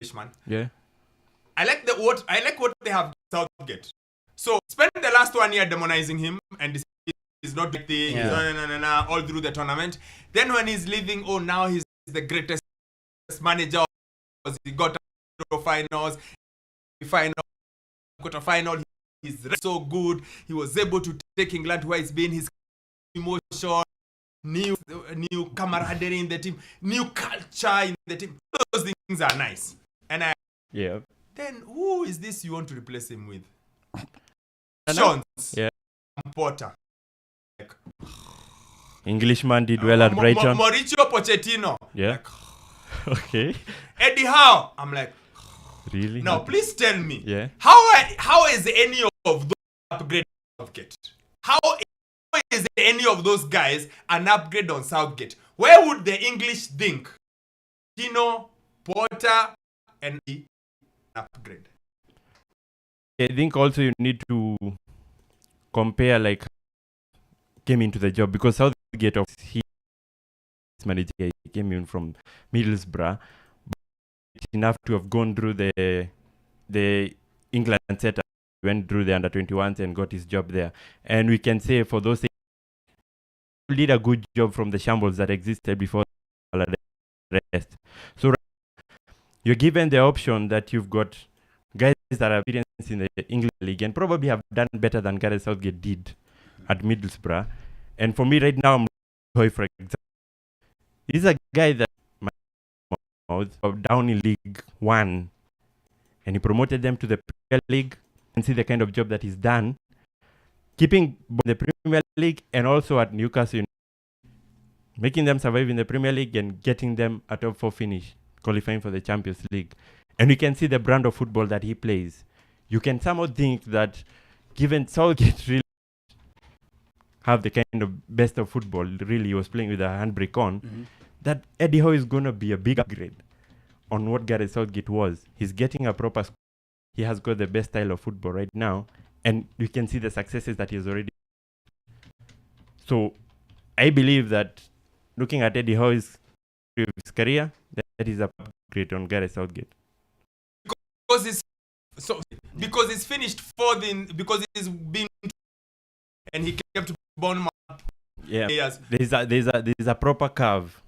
Englishman. Yeah. I like what they have Southgate. So spend the last 1 year demonizing him and he's not doing things, all through the tournament. Then when he's leaving, now he's the greatest manager. He got finals, quarter-final. He's so good. He was able to take England where it's been. His emotion, new camaraderie in the team, new culture in the team. Those things are nice. And then who is this you want to replace him with? Jones. Yeah. Porter. Englishman did well at Brighton. Mauricio Pochettino. Yeah. Okay. Eddie Howe. I'm like, really? Now, please tell me. Yeah. How is any of those upgrade on Southgate? How is any of those guys an upgrade on Southgate? Where would the English think? Tino, Porter, and upgrade. I think also you need to compare like came into the job, because Southgate of his manager, he came in from Middlesbrough, but enough to have gone through the England setup, went through the under-21s and got his job there. And we can say for those things, he did a good job from the shambles that existed before the rest. So you're given the option that you've got guys that are experienced in the English league and probably have done better than Gareth Southgate did at Middlesbrough. And for me right now, I'm looking for example. He's a guy that down in League One, and he promoted them to the Premier League, and see the kind of job that he's done, keeping the Premier League and also at Newcastle, making them survive in the Premier League and getting them a top 4 finish, qualifying for the Champions League. And you can see the brand of football that he plays. You can somehow think that given Southgate really have the kind of best of football, really he was playing with a handbrake on, that Eddie Howe is going to be a big upgrade on what Gareth Southgate was. He's getting a proper squad. He has got the best style of football right now, and you can see the successes that he's already. So I believe that looking at Eddie Howe's career, that is a upgrade on Gareth Southgate. Because he's finished fourth because he's been and he kept Bournemouth. Yeah, years. There's a proper curve.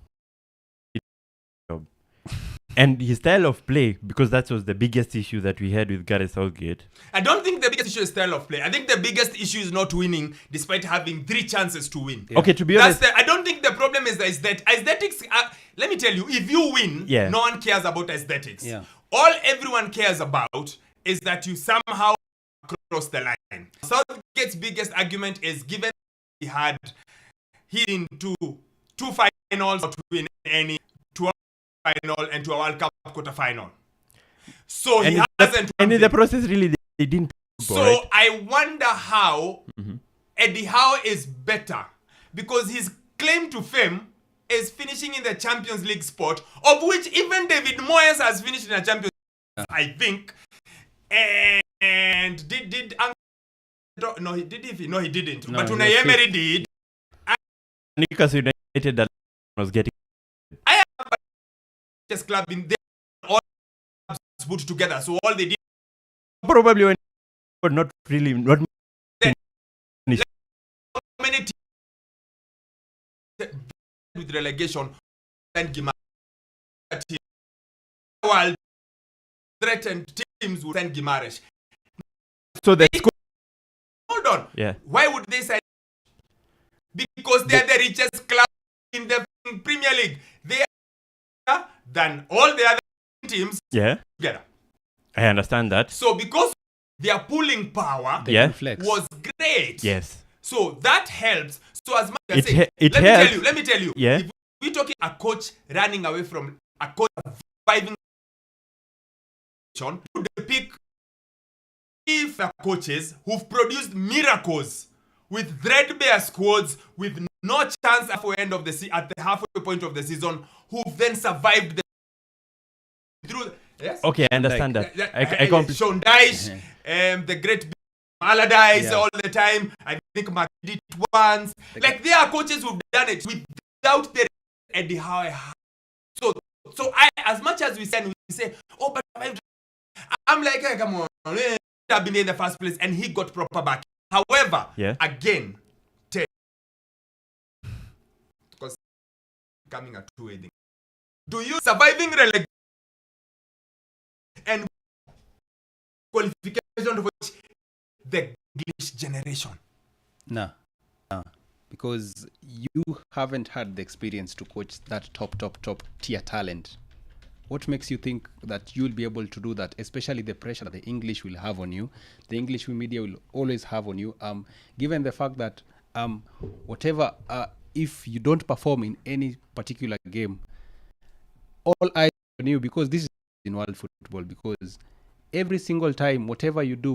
And his style of play, because that was the biggest issue that we had with Gareth Southgate. I don't think the biggest issue is style of play. I think the biggest issue is not winning despite having 3 chances to win. Yeah. Okay, to be honest, I don't think the problem is the aesthetics. Let me tell you, if you win, no one cares about aesthetics. Yeah. All everyone cares about is that you somehow cross the line. Southgate's biggest argument is given he in two finals not to win any, to a final and to a World Cup quarter-final. So and he hasn't. And in the process, really, they didn't. So right? I wonder how Eddie Howe is better, because his claim to fame is finishing in the Champions League spot, of which even David Moyes has finished in a Champions League, I think. And did no, he did. No, he didn't. No, but Unai Emery did. Newcastle United that was getting. I have a club in there, all put together. So all they did probably when not really not many teams with relegation and while threatened teams would send Gimaresh. So the hold on. Yeah. Why would they say? Because they are the richest club in the Premier League. They are than all the other teams together. I understand that. So because their pulling power was great. Yes. So that helps. So as much as let me tell you. Yeah. If we're talking a coach running away from a coach surviving, would they pick if the coaches who've produced miracles with threadbare squads, with no chance at the end of the at the halfway point of the season, who've then survived through. Yes. Okay, I understand that. Sean Dyche, the great Allardyce all the time. I think Mark did it once. Like there are coaches who've done it without the Eddie Howe. So I, as much as we say, Oh, but I'm like, hey, come on, I've been there in the first place, and he got proper back. However, again, because coming at 2 do you surviving relegation and qualification for the English generation? No, because you haven't had the experience to coach that top tier talent. What makes you think that you'll be able to do that, especially the pressure that the English will have on you, the English media will always have on you, given the fact that whatever, if you don't perform in any particular game, all eyes on you, because this is in world football, because every single time, whatever you do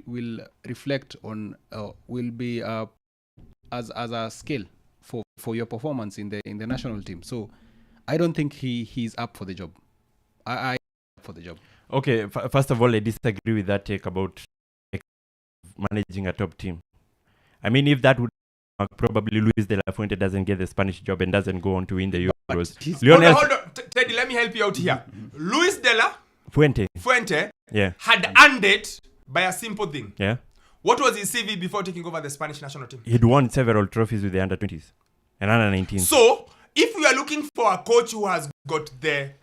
will reflect on, will be as a skill for your performance in the national team. So I don't think he's up for the job. I for the job. Okay, first of all, I disagree with that take about managing a top team. I mean, if that would probably Luis de la Fuente doesn't get the Spanish job and doesn't go on to win the Euros. Hold on. Teddy, let me help you out here. Luis de la Fuente had earned it by a simple thing. Yeah. What was his CV before taking over the Spanish national team? He'd won several trophies with the under-20s and under-19s. So, if we are looking for a coach who has got the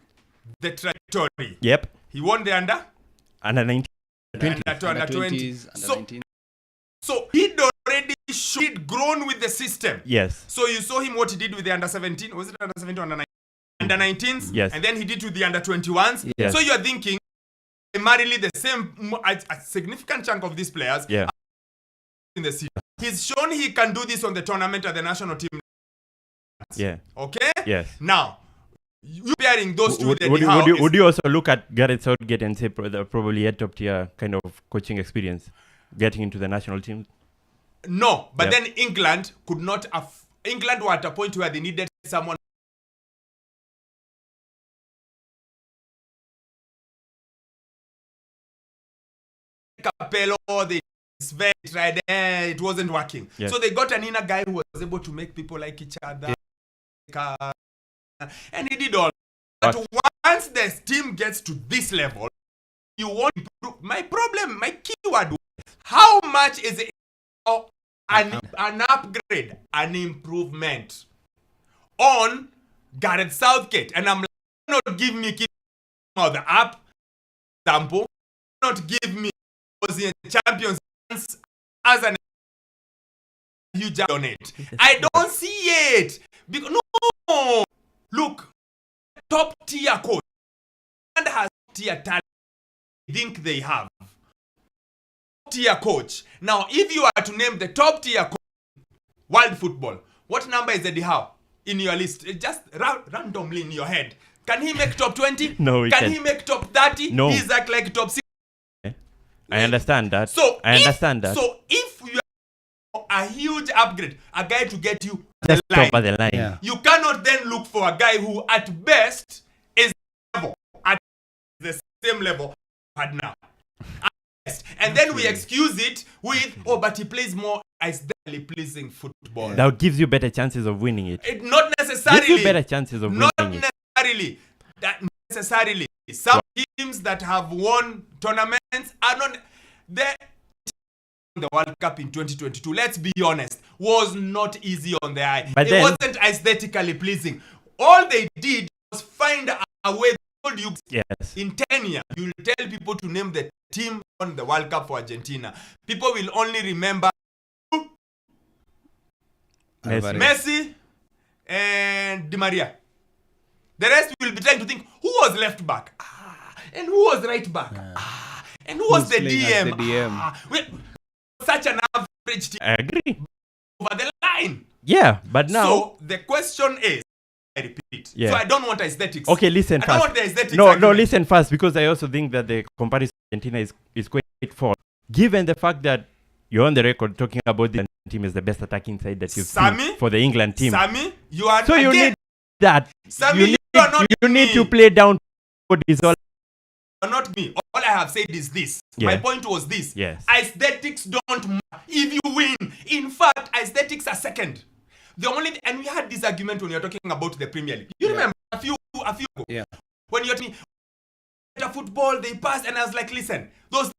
trajectory, he won the under-19, under-20s. So he'd already grown with the system. Yes. So you saw him what he did with the under-17. Was it under-17 or under-19s? Yes. And then he did with the under-21s. Yes. So you are thinking primarily the same, a significant chunk of these players in the season. He's shown he can do this on the tournament at the national team. Yeah. Okay? Yes. Now, you pairing those two would you also look at Gareth Southgate and say probably a top tier kind of coaching experience getting into the national team? No, but then England could not England were at a point where they needed someone Capello, they tried, it wasn't working. Yes. So they got an inner guy who was able to make people like each other. And he did all. But once the team gets to this level, you want to improve. My keyword, how much is it an upgrade, an improvement on Gareth Southgate? And I'm like, not give me the app example, not give me was in Champions as an huge on it. I don't see it. Because no, look, top tier coach and has tier talent. I think they have top tier coach. Now, if you are to name the top tier coach world football, what number is Eddie Howe in your list? Just randomly in your head. Can he make top 20? No, Can he make top 30? No. He's like top 6. I understand that. So if you are a huge upgrade, a guy to get you just the line, over the line, you cannot then look for a guy who at best is at the same level had now. And then we excuse it with, but he plays more aesthetically pleasing football. That gives you better chances of winning it. Not necessarily. Gives you better chances of winning it. Not necessarily. Some teams that have won tournaments are not there. The World Cup in 2022, let's be honest, was not easy on the eye. But it wasn't aesthetically pleasing. All they did was find a way. Yes. In 10 years, you'll tell people to name the team on the World Cup for Argentina. People will only remember Messi and Di Maria. The rest will be trying to think who was left back, and who was right back, and who was the DM. Such an average team. I agree. Over the line. Yeah, but now. So the question is, I repeat. Yeah. So I don't want aesthetics. Okay, listen first. I don't want the aesthetics. No, listen first, because I also think that the comparison to Argentina is quite false. Given the fact that you're on the record talking about the team is the best attacking side that you've seen for the England team. Sammy, you are so you need that. Sammy, you need to play down what is all. Not me. All I have said is this. Yeah. My point was this. Yes. Aesthetics don't matter if you win. In fact, aesthetics are second. The only and we had this argument when you're talking about the Premier League. You remember a few ago. Yeah. When you're talking better football, they pass, and I was like, listen, those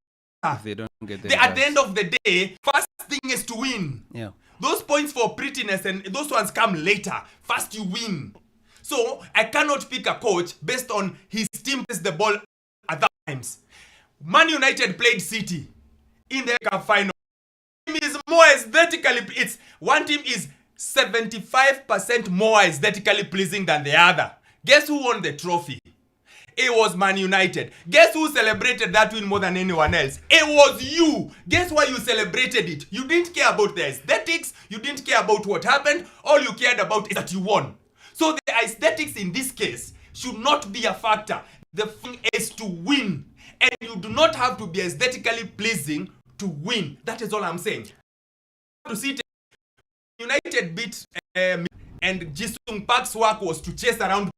if they don't get at the end of the day, first thing is to win. Yeah. Those points for prettiness and those ones come later. First you win. So I cannot pick a coach based on his team plays the ball at times. Man United played City in the cup final. Team is more aesthetically. It's one team is 75% more aesthetically pleasing than the other. Guess who won the trophy? It was Man United. Guess who celebrated that win more than anyone else? It was you. Guess why you celebrated it? You didn't care about the aesthetics. You didn't care about what happened. All you cared about is that you won. So the aesthetics in this case should not be a factor. The thing is to win. And you do not have to be aesthetically pleasing to win. That is all I'm saying. To see United beat and Jisung Park's work was to chase around.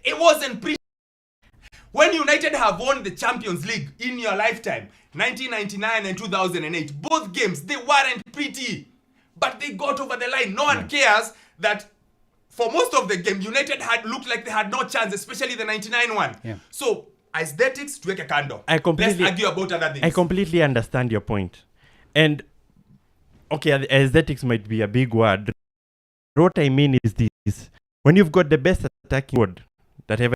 It wasn't pretty. When United have won the Champions League in your lifetime, 1999 and 2008, both games, they weren't pretty. But they got over the line. No one cares that for most of the game, United had looked like they had no chance, especially the 99 one. Yeah. So, aesthetics, tuweke kando. Let's argue about other things. I completely understand your point. And, okay, aesthetics might be a big word. What I mean is this. When you've got the best attacking word that ever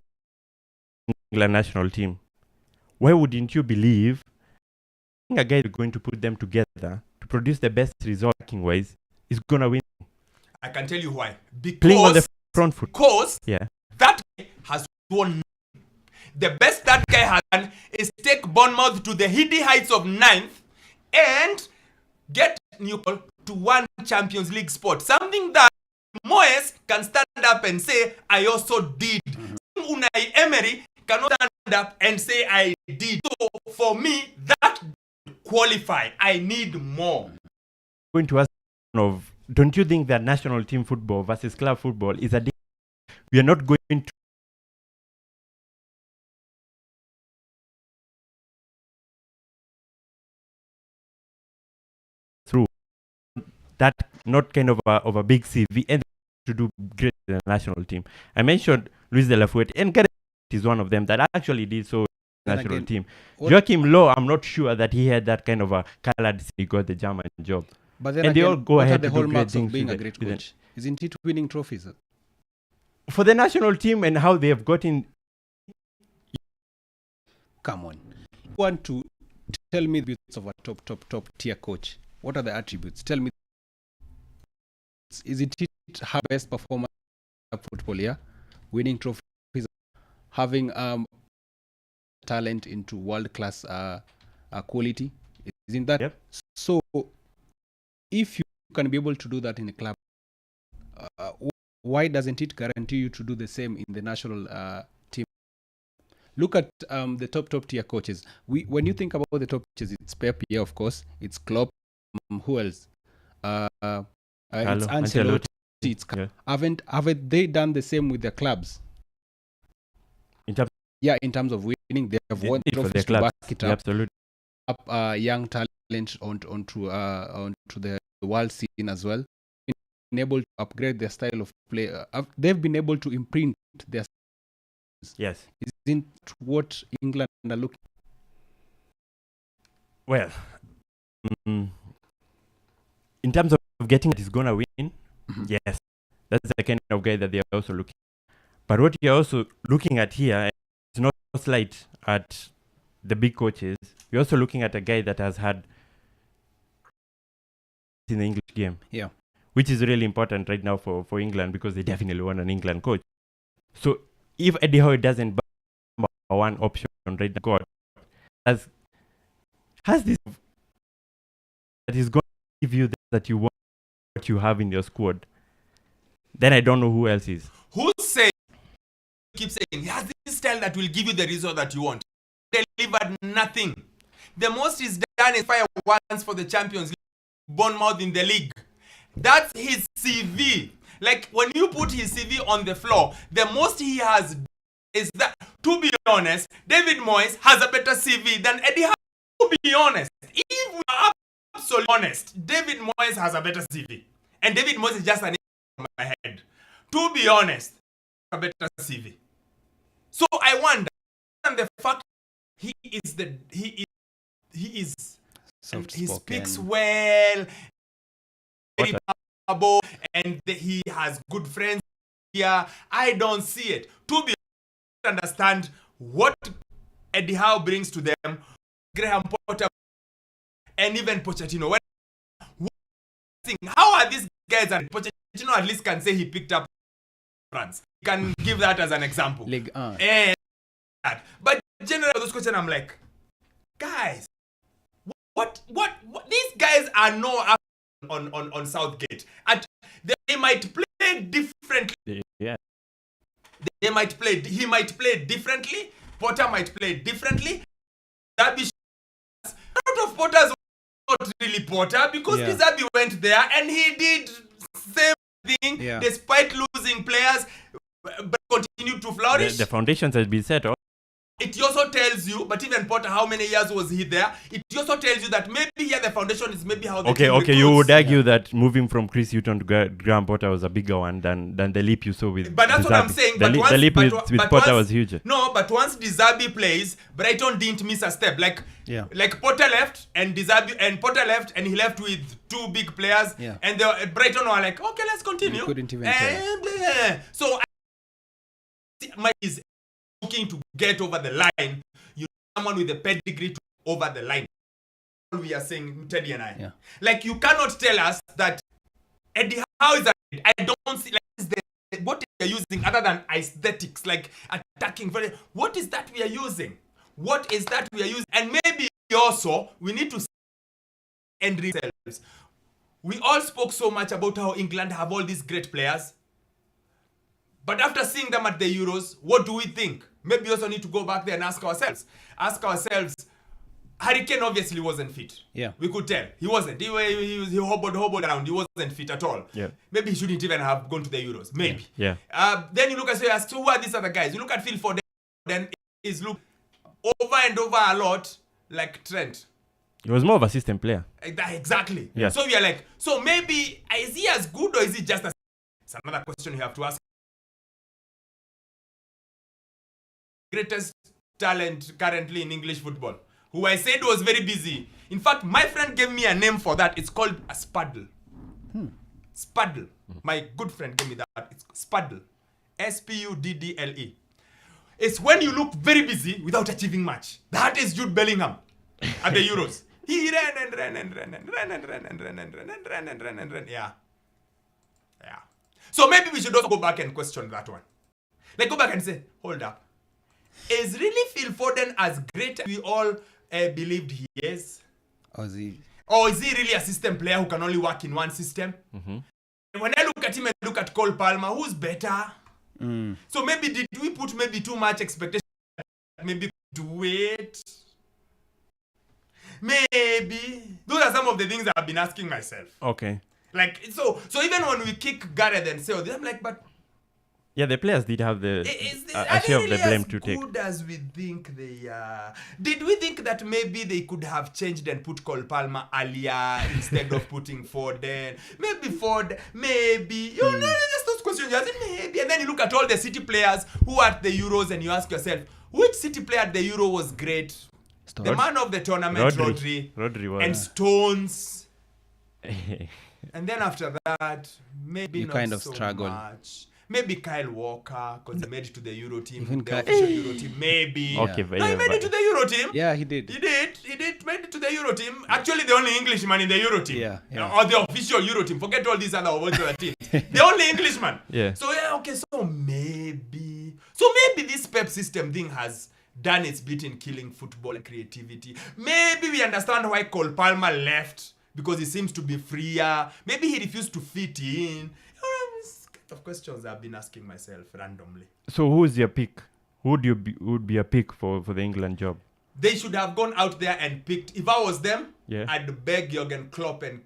England national team, why wouldn't you believe a guy is going to put them together to produce the best result wise is going to win? I can tell you why. Because playing on the front foot. Because yeah. That guy has won. The best that guy has done is take Bournemouth to the heady heights of 9th and get Newcastle to one Champions League spot. Something that Moyes can stand up and say, I also did. Unai Emery cannot stand up and say, I did. So for me, that qualify. I need more. Going to ask of, don't you think that national team football versus club football is a we are not going to through that not kind of a big CV and to do great in the national team. I mentioned Luis de la Fuente and Gareth is one of them that actually did so in the national team. Joachim Low, I'm not sure that he had that kind of a colored he got the German job. But then and again, they all go what ahead are the to do great hallmarks things of being a with great it. coach? Isn't it winning trophies? For the national team and how they have gotten. Come on. You want to tell me the bits of a top tier coach? What are the attributes? Tell me. Is it her best performance in football, yeah? Winning trophies, having talent into world-class quality? Isn't that? Yep. So, if you can be able to do that in a club, why doesn't it guarantee you to do the same in the national team? Look at the top tier coaches. When you think about the top coaches, it's Pep, yeah, of course. It's Klopp. Who else? It's Ancelotti. Haven't they done the same with their clubs? In terms of winning, they have won trophies to back it up. Yeah, absolutely. Up young talent onto the world scene as well. Been able to upgrade their style of play. They've been able to imprint their. Yes. Isn't what England are looking? Well, in terms of getting it is gonna win, yes, that's the kind of guy that they are also looking. But what you're also looking at here is not slight at the big coaches. You're also looking at a guy that has had in the English game. Yeah. Which is really important right now for England because they definitely want an England coach. So if Eddie Howe doesn't buy one option right now, God has this that is going to give you that you want what you have in your squad, then I don't know who else is. Who say keep saying he has this style that will give you the result that you want? Delivered nothing. The most is done is fire once for the Champions League, Bournemouth in the league. That's his CV. Like when you put his CV on the floor, the most he has is that. To be honest, David Moyes has a better CV than Eddie Howe. To be honest, if we are absolutely honest, David Moyes has a better CV, and David Moyes is just an in my head. To be honest, a better CV. So I wonder than the fact he is he speaks well, very powerful, and he has good friends here. I don't see it. To be understand what Eddie Howe brings to them, Graham Potter, and even Pochettino. How are these guys? And Pochettino at least can say he picked up France. He can give that as an example. But generally, those questions, I'm like, guys, what? These guys are no on Southgate, and they might play differently. Yeah. He might play differently. Potter might play differently. That be a lot of Potters not really Potter because Dizabi went there and he did same thing despite losing players, but continued to flourish. The foundations has been set. It also tells you, but even Potter, how many years was he there? It also tells you that maybe here the foundation is maybe how the team recruits. You would argue that moving from Chris Hughton to Graham Potter was a bigger one than the leap you saw with. But that's what I'm saying. The leap with Potter was huge. No, but once Dizabi plays, Brighton didn't miss a step. Like Potter left and Potter left and he left with two big players. Yeah. And Brighton were like, okay, let's continue. You couldn't even tell. So Mike is looking to get over the line. You know, someone with a pedigree to over the line. We are saying, Teddy and I. Yeah. Like, you cannot tell us that Eddie Howe is I don't see like what we are using other than aesthetics, like attacking. What is that we are using? What is that we are using? And maybe also we need to end ourselves. We all spoke so much about how England have all these great players. But after seeing them at the Euros, what do we think? Maybe we also need to go back there and ask ourselves, Harry Kane obviously wasn't fit. Yeah. We could tell. He wasn't. He hobbled around. He wasn't fit at all. Yeah. Maybe he shouldn't even have gone to the Euros. Maybe. Yeah. Then you look and say, so who are these other guys? You look at Phil Foden, then he's looked over and over a lot like Trent. He was more of a system player. Exactly. Yeah. So we are like, so maybe, is he as good or is he just as... It's another question you have to ask. Greatest talent currently in English football, who I said was very busy. In fact, my friend gave me a name for that. It's called a spaddle. Spaddle. My good friend gave me that. It's spaddle. Spuddle. It's when you look very busy without achieving much. That is Jude Bellingham at the Euros. He ran and ran and ran and ran and ran and ran and ran and ran and ran and ran. Yeah. So maybe we should also go back and question that one. Like, go back and say, hold up. Is really Phil Foden as great as we all believed he is? Or is he really a system player who can only work in one system? Mm-hmm. When I look at him and look at Cole Palmer, who's better? So maybe did we put maybe too much expectation? Maybe to wait? Maybe. Those are some of the things I've been asking myself. Okay. Like, so even when we kick Gareth and say, I'm like, but... Yeah, the players did have the share of the blame to take. As good as we think they are. Did we think that maybe they could have changed and put Cole Palmer earlier instead of putting Foden? Maybe. You know, just those questions. You say maybe. And then you look at all the City players who are at the Euros and you ask yourself, which City player at the Euro was great? The man of the tournament, Rodri was, and Stones. And then after that, maybe you not kind of so struggle. Much. Maybe Kyle Walker, because he made it to the Euro team, the official Euro team. Maybe. Okay, no, he made it to the Euro team. Yeah, he did. He made it to the Euro team. Actually, the only Englishman in the Euro team. Yeah. Or the official Euro team. Forget all these other teams. The only Englishman. Yeah. So, so maybe this Pep system thing has done its bit in killing football and creativity. Maybe we understand why Cole Palmer left, because he seems to be freer. Maybe he refused to fit in. Of questions I've been asking myself randomly. So who's your pick? Who would be a pick for the England job? They should have gone out there and picked. If I was them, yeah, I'd beg Jurgen Klopp and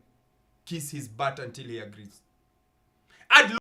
kiss his butt until he agrees. I'd